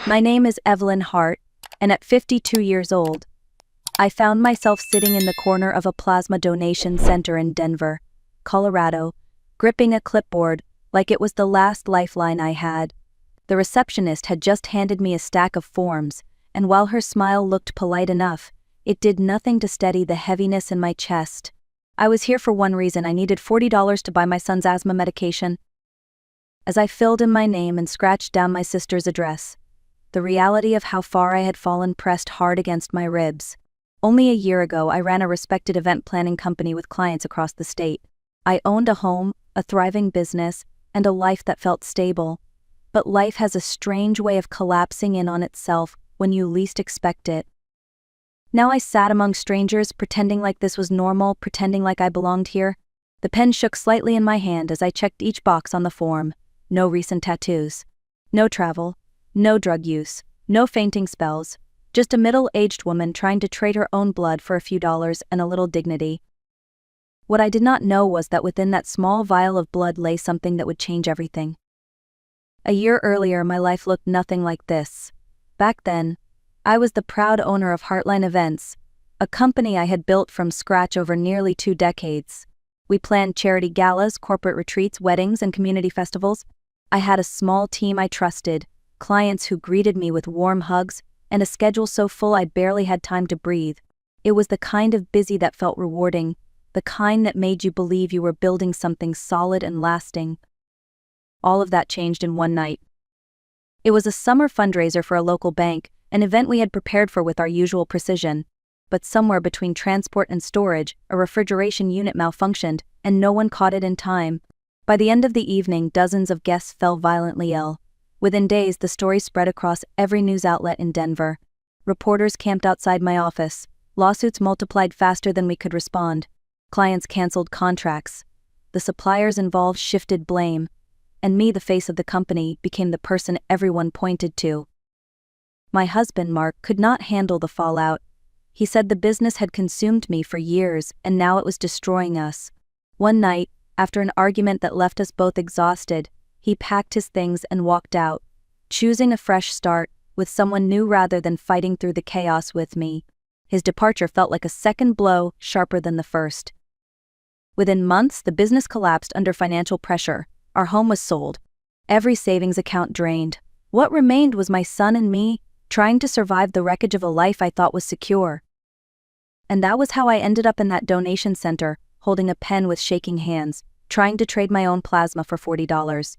My name is Evelyn Hart, and at 52 years old, I found myself sitting in the corner of a plasma donation center in Denver, Colorado, gripping a clipboard like it was the last lifeline I had. The receptionist had just handed me a stack of forms, and while her smile looked polite enough, it did nothing to steady the heaviness in my chest. I was here for one reason: I needed $40 to buy my son's asthma medication. As I filled in my name and scratched down my sister's address, the reality of how far I had fallen pressed hard against my ribs. Only a year ago, I ran a respected event planning company with clients across the state. I owned a home, a thriving business, and a life that felt stable. But life has a strange way of collapsing in on itself when you least expect it. Now I sat among strangers, pretending like this was normal, pretending like I belonged here. The pen shook slightly in my hand as I checked each box on the form. No recent tattoos. No travel. No drug use. No fainting spells. Just a middle-aged woman trying to trade her own blood for a few dollars and a little dignity. What I did not know was that within that small vial of blood lay something that would change everything. A year earlier, my life looked nothing like this. Back then, I was the proud owner of Heartline Events, a company I had built from scratch over nearly 2 decades. We planned charity galas, corporate retreats, weddings, and community festivals. I had a small team I trusted, clients who greeted me with warm hugs, and a schedule so full I barely had time to breathe. It was the kind of busy that felt rewarding, the kind that made you believe you were building something solid and lasting. All of that changed in one night. It was a summer fundraiser for a local bank, an event we had prepared for with our usual precision. But somewhere between transport and storage, a refrigeration unit malfunctioned, and no one caught it in time. By the end of the evening, dozens of guests fell violently ill. Within days, the story spread across every news outlet in Denver. Reporters camped outside my office. Lawsuits multiplied faster than we could respond. Clients canceled contracts. The suppliers involved shifted blame. And me, the face of the company, became the person everyone pointed to. My husband, Mark, could not handle the fallout. He said the business had consumed me for years, and now it was destroying us. One night, after an argument that left us both exhausted, he packed his things and walked out, choosing a fresh start, with someone new rather than fighting through the chaos with me. His departure felt like a second blow, sharper than the first. Within months, the business collapsed under financial pressure. Our home was sold. Every savings account drained. What remained was my son and me, trying to survive the wreckage of a life I thought was secure. And that was how I ended up in that donation center, holding a pen with shaking hands, trying to trade my own plasma for $40.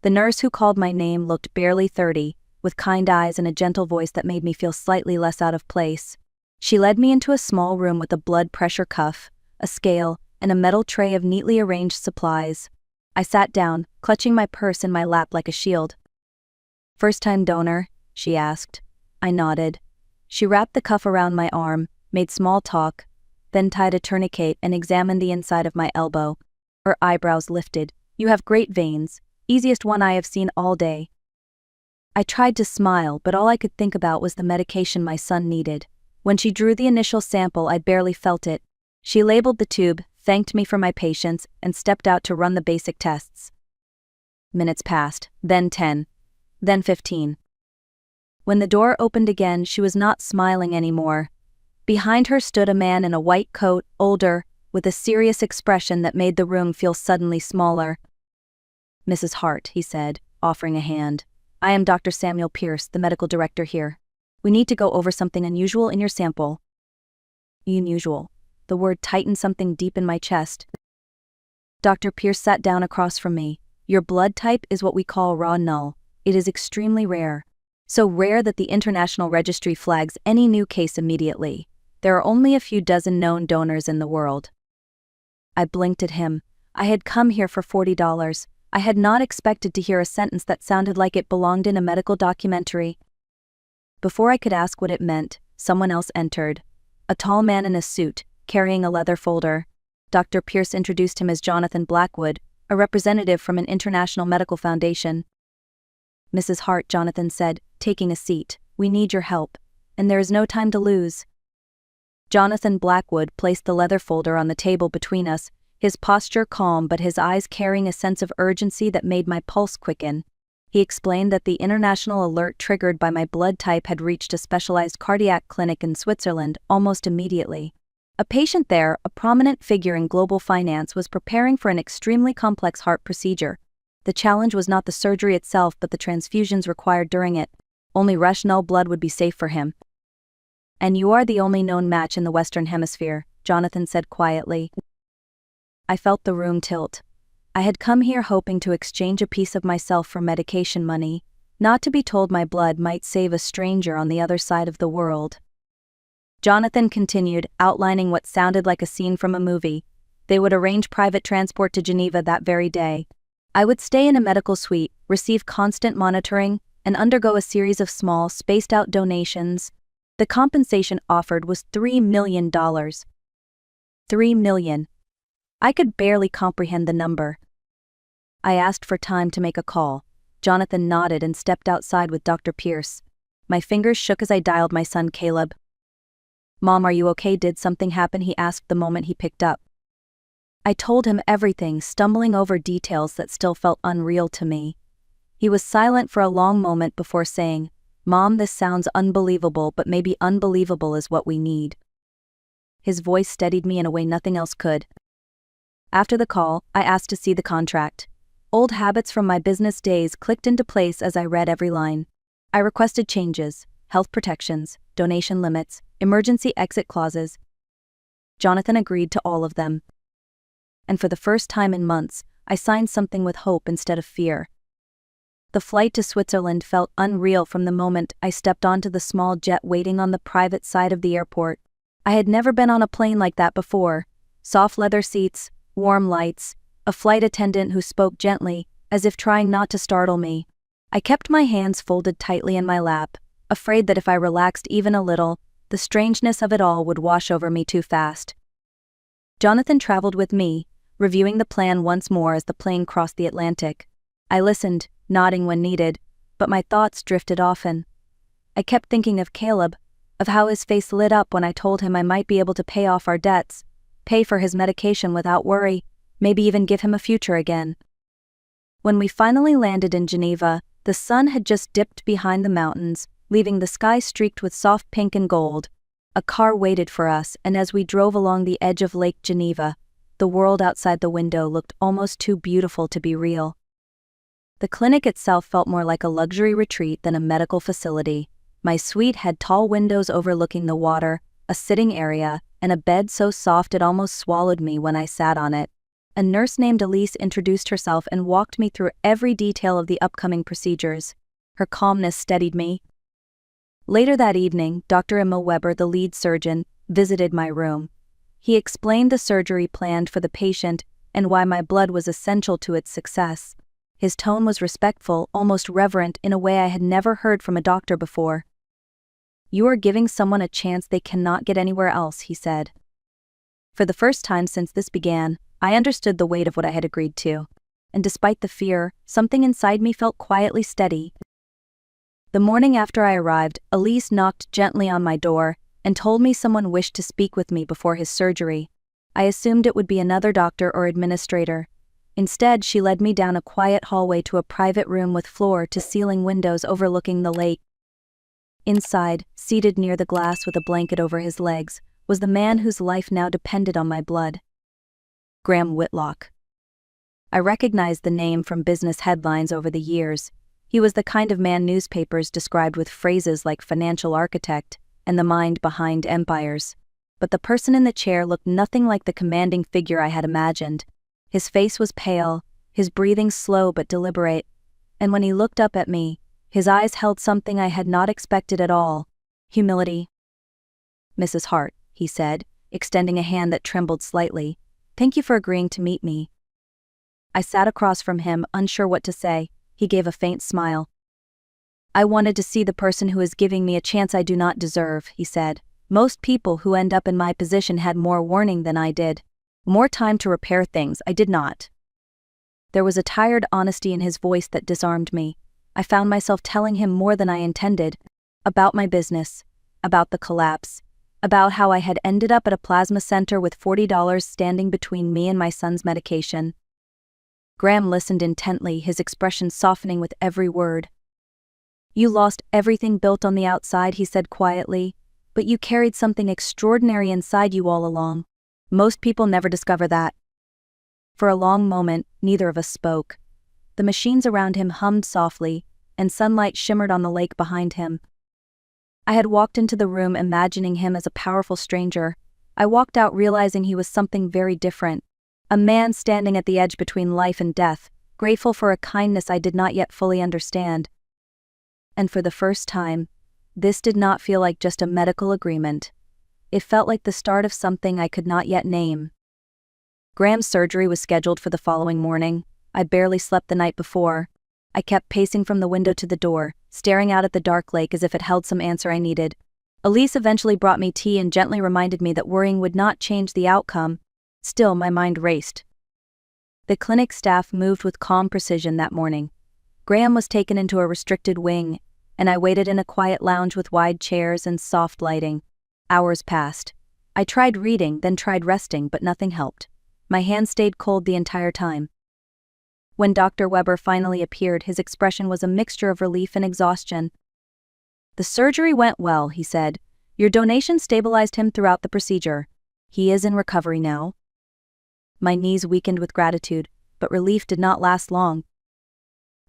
The nurse who called my name looked barely 30, with kind eyes and a gentle voice that made me feel slightly less out of place. She led me into a small room with a blood pressure cuff, a scale, and a metal tray of neatly arranged supplies. I sat down, clutching my purse in my lap like a shield. "First-time donor?" she asked. I nodded. She wrapped the cuff around my arm, made small talk, then tied a tourniquet and examined the inside of my elbow. Her eyebrows lifted. "You have great veins. Easiest one I have seen all day." I tried to smile, but all I could think about was the medication my son needed. When she drew the initial sample, I barely felt it. She labeled the tube, thanked me for my patience, and stepped out to run the basic tests. Minutes passed, then 10, then 15. When the door opened again, she was not smiling anymore. Behind her stood a man in a white coat, older, with a serious expression that made the room feel suddenly smaller. "Mrs. Hart," he said, offering a hand. "I am Dr. Samuel Pierce, the medical director here. We need to go over something unusual in your sample." Unusual. The word tightened something deep in my chest. Dr. Pierce sat down across from me. "Your blood type is what we call raw null. It is extremely rare. So rare that the international registry flags any new case immediately. There are only a few dozen known donors in the world." I blinked at him. I had come here for $40. I had not expected to hear a sentence that sounded like it belonged in a medical documentary. Before I could ask what it meant, someone else entered. A tall man in a suit, carrying a leather folder. Dr. Pierce introduced him as Jonathan Blackwood, a representative from an international medical foundation. "Mrs. Hart," Jonathan said, taking a seat, "we need your help, and there is no time to lose." Jonathan Blackwood placed the leather folder on the table between us, his posture calm but his eyes carrying a sense of urgency that made my pulse quicken. He explained that the international alert triggered by my blood type had reached a specialized cardiac clinic in Switzerland almost immediately. A patient there, a prominent figure in global finance, was preparing for an extremely complex heart procedure. The challenge was not the surgery itself but the transfusions required during it. Only rational blood would be safe for him. "And you are the only known match in the Western Hemisphere," Jonathan said quietly. I felt the room tilt. I had come here hoping to exchange a piece of myself for medication money, not to be told my blood might save a stranger on the other side of the world. Jonathan continued, outlining what sounded like a scene from a movie. They would arrange private transport to Geneva that very day. I would stay in a medical suite, receive constant monitoring, and undergo a series of small, spaced-out donations. The compensation offered was $3 million. $3 million. I could barely comprehend the number. I asked for time to make a call. Jonathan nodded and stepped outside with Dr. Pierce. My fingers shook as I dialed my son Caleb. "Mom, are you okay? Did something happen?" he asked the moment he picked up. I told him everything, stumbling over details that still felt unreal to me. He was silent for a long moment before saying, "Mom, this sounds unbelievable, but maybe unbelievable is what we need." His voice steadied me in a way nothing else could. After the call, I asked to see the contract. Old habits from my business days clicked into place as I read every line. I requested changes, health protections, donation limits, emergency exit clauses. Jonathan agreed to all of them. And for the first time in months, I signed something with hope instead of fear. The flight to Switzerland felt unreal from the moment I stepped onto the small jet waiting on the private side of the airport. I had never been on a plane like that before. Soft leather seats, warm lights, a flight attendant who spoke gently, as if trying not to startle me. I kept my hands folded tightly in my lap, afraid that if I relaxed even a little, the strangeness of it all would wash over me too fast. Jonathan traveled with me, reviewing the plan once more as the plane crossed the Atlantic. I listened, nodding when needed, but my thoughts drifted often. I kept thinking of Caleb, of how his face lit up when I told him I might be able to pay off our debts, pay for his medication without worry, maybe even give him a future again. When we finally landed in Geneva, the sun had just dipped behind the mountains, leaving the sky streaked with soft pink and gold. A car waited for us, and as we drove along the edge of Lake Geneva, the world outside the window looked almost too beautiful to be real. The clinic itself felt more like a luxury retreat than a medical facility. My suite had tall windows overlooking the water, a sitting area, and a bed so soft it almost swallowed me when I sat on it. A nurse named Elise introduced herself and walked me through every detail of the upcoming procedures. Her calmness steadied me. Later that evening, Dr. Emil Weber, the lead surgeon, visited my room. He explained the surgery planned for the patient and why my blood was essential to its success. His tone was respectful, almost reverent, in a way I had never heard from a doctor before. "You are giving someone a chance they cannot get anywhere else," he said. For the first time since this began, I understood the weight of what I had agreed to. And despite the fear, something inside me felt quietly steady. The morning after I arrived, Elise knocked gently on my door and told me someone wished to speak with me before his surgery. I assumed it would be another doctor or administrator. Instead, she led me down a quiet hallway to a private room with floor-to-ceiling windows overlooking the lake. Inside, seated near the glass with a blanket over his legs, was the man whose life now depended on my blood. Graham Whitlock. I recognized the name from business headlines over the years. He was the kind of man newspapers described with phrases like financial architect and the mind behind empires. But the person in the chair looked nothing like the commanding figure I had imagined. His face was pale, his breathing slow but deliberate, and when he looked up at me, his eyes held something I had not expected at all: humility. "Mrs. Hart," he said, extending a hand that trembled slightly, "thank you for agreeing to meet me." I sat across from him, unsure what to say. He gave a faint smile. "I wanted to see the person who is giving me a chance I do not deserve," he said. "Most people who end up in my position had more warning than I did. More time to repair things. I did not." There was a tired honesty in his voice that disarmed me. I found myself telling him more than I intended. About my business. About the collapse. About how I had ended up at a plasma center with $40 standing between me and my son's medication. Graham listened intently, his expression softening with every word. "You lost everything built on the outside," he said quietly, "but you carried something extraordinary inside you all along. Most people never discover that." For a long moment, neither of us spoke. The machines around him hummed softly, and sunlight shimmered on the lake behind him. I had walked into the room imagining him as a powerful stranger. I walked out realizing he was something very different. A man standing at the edge between life and death, grateful for a kindness I did not yet fully understand. And for the first time, this did not feel like just a medical agreement. It felt like the start of something I could not yet name. Graham's surgery was scheduled for the following morning. I barely slept the night before. I kept pacing from the window to the door, staring out at the dark lake as if it held some answer I needed. Elise eventually brought me tea and gently reminded me that worrying would not change the outcome. Still, my mind raced. The clinic staff moved with calm precision that morning. Graham was taken into a restricted wing, and I waited in a quiet lounge with wide chairs and soft lighting. Hours passed. I tried reading, then tried resting, but nothing helped. My hands stayed cold the entire time. When Dr. Weber finally appeared, his expression was a mixture of relief and exhaustion. "The surgery went well," he said. "Your donation stabilized him throughout the procedure. He is in recovery now." My knees weakened with gratitude, but relief did not last long.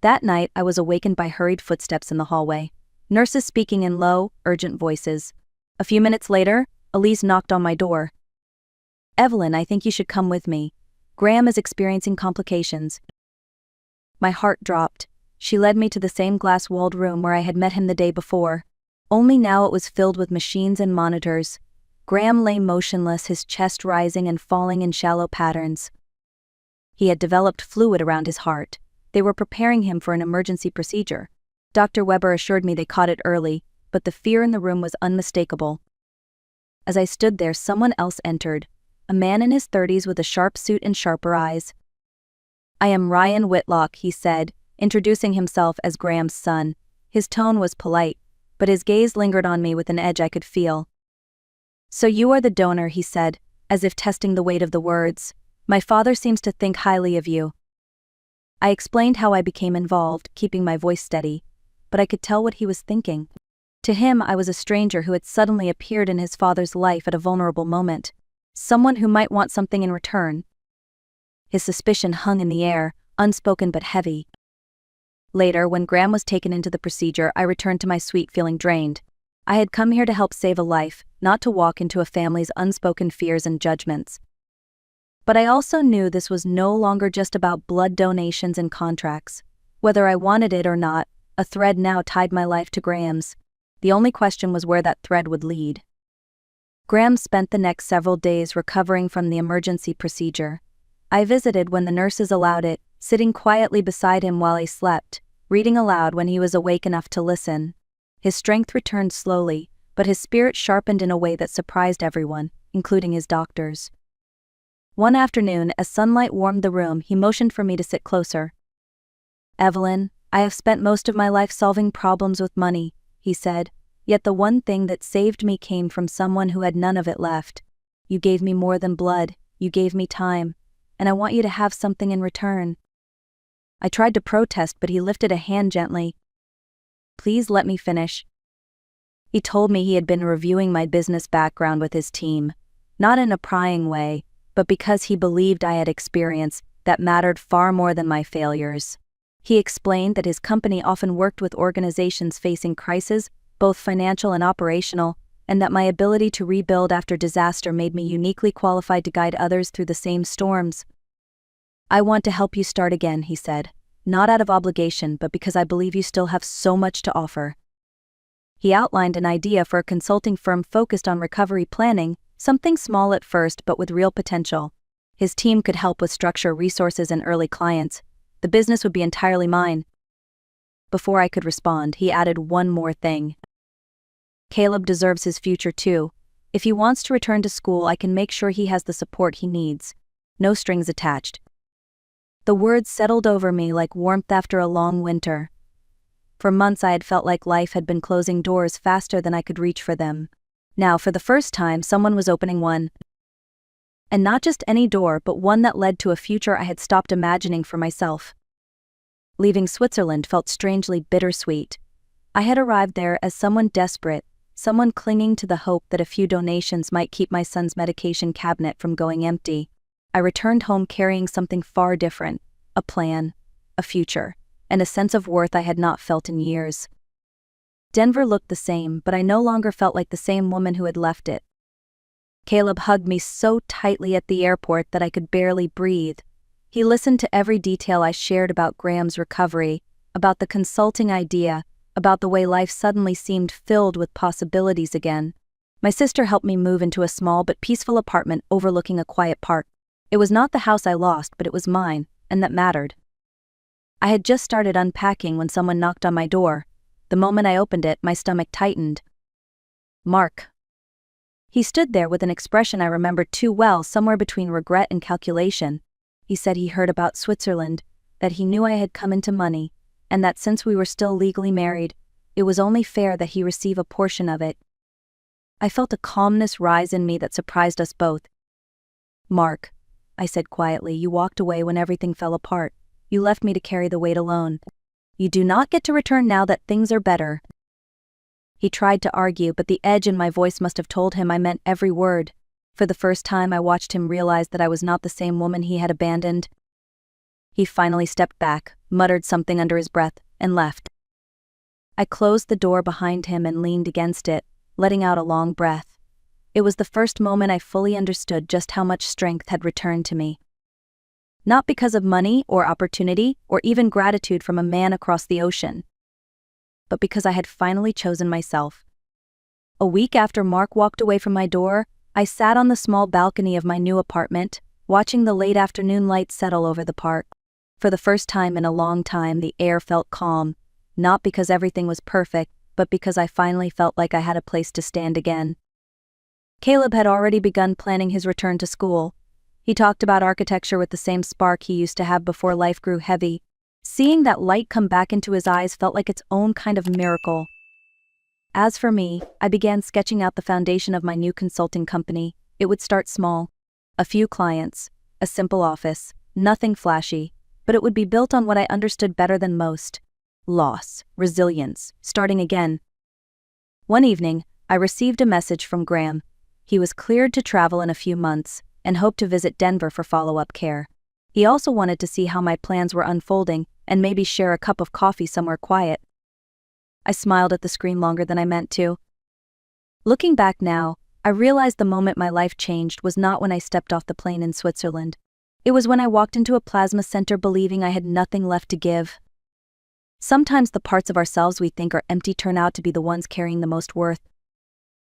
That night, I was awakened by hurried footsteps in the hallway. Nurses speaking in low, urgent voices. A few minutes later, Elise knocked on my door. "Evelyn, I think you should come with me. Graham is experiencing complications." My heart dropped. She led me to the same glass-walled room where I had met him the day before. Only now it was filled with machines and monitors. Graham lay motionless, his chest rising and falling in shallow patterns. He had developed fluid around his heart. They were preparing him for an emergency procedure. Dr. Weber assured me they caught it early, but the fear in the room was unmistakable. As I stood there, someone else entered. A man in his 30s with a sharp suit and sharper eyes. "I am Ryan Whitlock," he said, introducing himself as Graham's son. His tone was polite, but his gaze lingered on me with an edge I could feel. "So you are the donor," he said, as if testing the weight of the words. "My father seems to think highly of you." I explained how I became involved, keeping my voice steady, but I could tell what he was thinking. To him, I was a stranger who had suddenly appeared in his father's life at a vulnerable moment. Someone who might want something in return. His suspicion hung in the air, unspoken but heavy. Later, when Graham was taken into the procedure, I returned to my suite feeling drained. I had come here to help save a life, not to walk into a family's unspoken fears and judgments. But I also knew this was no longer just about blood donations and contracts. Whether I wanted it or not, a thread now tied my life to Graham's. The only question was where that thread would lead. Graham spent the next several days recovering from the emergency procedure. I visited when the nurses allowed it, sitting quietly beside him while he slept, reading aloud when he was awake enough to listen. His strength returned slowly, but his spirit sharpened in a way that surprised everyone, including his doctors. One afternoon, as sunlight warmed the room, he motioned for me to sit closer. "Evelyn, I have spent most of my life solving problems with money," he said, "yet the one thing that saved me came from someone who had none of it left. You gave me more than blood, you gave me time. And I want you to have something in return." I tried to protest, but he lifted a hand gently. "Please let me finish." He told me he had been reviewing my business background with his team, not in a prying way, but because he believed I had experience that mattered far more than my failures. He explained that his company often worked with organizations facing crises, both financial and operational, and that my ability to rebuild after disaster made me uniquely qualified to guide others through the same storms. "I want to help you start again," he said, "not out of obligation, but because I believe you still have so much to offer." He outlined an idea for a consulting firm focused on recovery planning, something small at first but with real potential. His team could help with structure, resources, and early clients. The business would be entirely mine. Before I could respond, he added one more thing. "Caleb deserves his future too. If he wants to return to school, I can make sure he has the support he needs. No strings attached." The words settled over me like warmth after a long winter. For months I had felt like life had been closing doors faster than I could reach for them. Now, for the first time, someone was opening one. And not just any door, but one that led to a future I had stopped imagining for myself. Leaving Switzerland felt strangely bittersweet. I had arrived there as someone desperate, someone clinging to the hope that a few donations might keep my son's medication cabinet from going empty. I returned home carrying something far different, a plan, a future, and a sense of worth I had not felt in years. Denver looked the same, but I no longer felt like the same woman who had left it. Caleb hugged me so tightly at the airport that I could barely breathe. He listened to every detail I shared about Graham's recovery, about the consulting idea, about the way life suddenly seemed filled with possibilities again. My sister helped me move into a small but peaceful apartment overlooking a quiet park. It was not the house I lost, but it was mine, and that mattered. I had just started unpacking when someone knocked on my door. The moment I opened it, my stomach tightened. Mark. He stood there with an expression I remembered too well, somewhere between regret and calculation. He said he heard about Switzerland, that he knew I had come into money, and that since we were still legally married, it was only fair that he receive a portion of it. I felt a calmness rise in me that surprised us both. Mark, I said quietly, you walked away when everything fell apart. You left me to carry the weight alone. You do not get to return now that things are better. He tried to argue, but the edge in my voice must have told him I meant every word. For the first time, I watched him realize that I was not the same woman he had abandoned. He finally stepped back, muttered something under his breath, and left. I closed the door behind him and leaned against it, letting out a long breath. It was the first moment I fully understood just how much strength had returned to me. Not because of money or opportunity or even gratitude from a man across the ocean, but because I had finally chosen myself. A week after Mark walked away from my door, I sat on the small balcony of my new apartment, watching the late afternoon light settle over the park. For the first time in a long time, the air felt calm, not because everything was perfect, but because I finally felt like I had a place to stand again. Caleb had already begun planning his return to school. He talked about architecture with the same spark he used to have before life grew heavy. Seeing that light come back into his eyes felt like its own kind of miracle. As for me, I began sketching out the foundation of my new consulting company. It would start small. A few clients, a simple office, nothing flashy, but it would be built on what I understood better than most: loss, resilience, starting again. One evening, I received a message from Graham. He was cleared to travel in a few months and hoped to visit Denver for follow-up care. He also wanted to see how my plans were unfolding and maybe share a cup of coffee somewhere quiet. I smiled at the screen longer than I meant to. Looking back now, I realized the moment my life changed was not when I stepped off the plane in Switzerland. It was when I walked into a plasma center believing I had nothing left to give. Sometimes the parts of ourselves we think are empty turn out to be the ones carrying the most worth.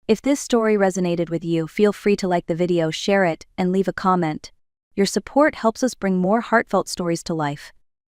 If this story resonated with you, feel free to like the video, share it, and leave a comment. Your support helps us bring more heartfelt stories to life.